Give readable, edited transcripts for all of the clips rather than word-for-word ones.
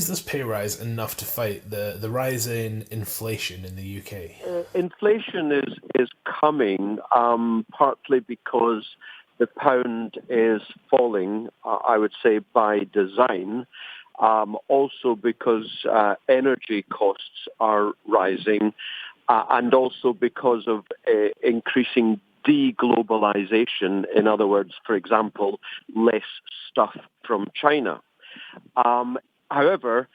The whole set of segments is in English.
Is this pay rise enough to fight the rise in inflation in the UK? Inflation is coming partly because the pound is falling, I would say, by design. Also because energy costs are rising, and also because of increasing deglobalization. In other words, for example, less stuff from China. However,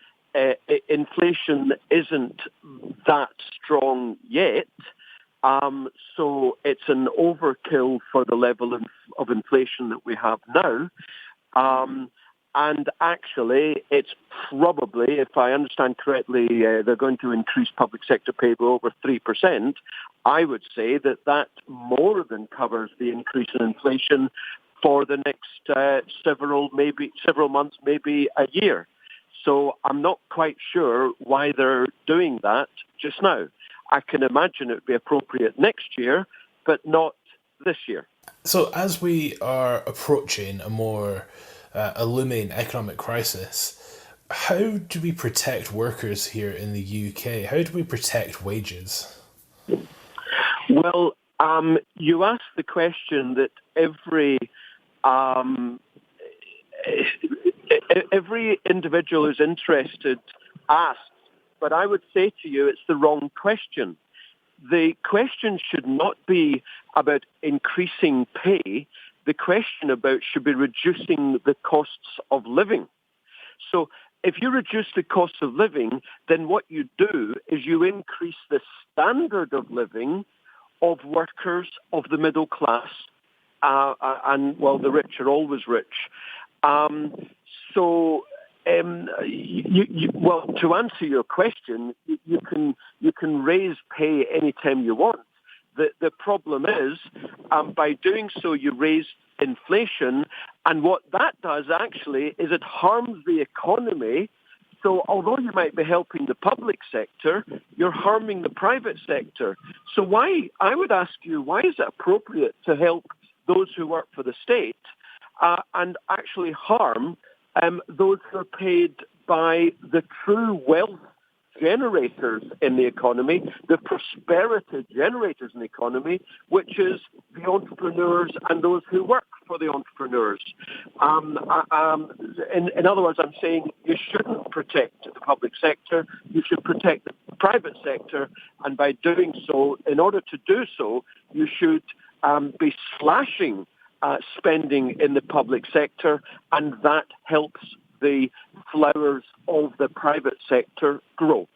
inflation isn't that strong yet. So it's an overkill for the level of inflation that we have now. And actually, it's probably, if I understand correctly, they're going to increase public sector pay by over 3%. I would say that more than covers the increase in inflation for the next several months, maybe a year. So I'm not quite sure why they're doing that just now. I can imagine it would be appropriate next year, but not this year. So as we are approaching a looming economic crisis, how do we protect workers here in the UK? How do we protect wages? Well, you asked the question that every individual who's interested asks, but I would say to you it's the wrong question. The question should not be about increasing pay. The question should be reducing the costs of living. So if you reduce the cost of living, then what you do is you increase the standard of living of workers, of the middle class, the rich are always rich. To answer your question, you can raise pay anytime you want. The problem is, by doing so, you raise inflation, and what that does actually is it harms the economy. So although you might be helping the public sector, you're harming the private sector. So I would ask you, why is it appropriate to help those who work for the state and actually harm those who are paid by the true wealth generators in the economy, the prosperity generators in the economy, which is the entrepreneurs and those who work for the entrepreneurs. In other words, I'm saying you shouldn't protect the public sector, you should protect the private sector, and by doing so, in order to do so, you should be slashing spending in the public sector, and that helps the flowers of the private sector grow.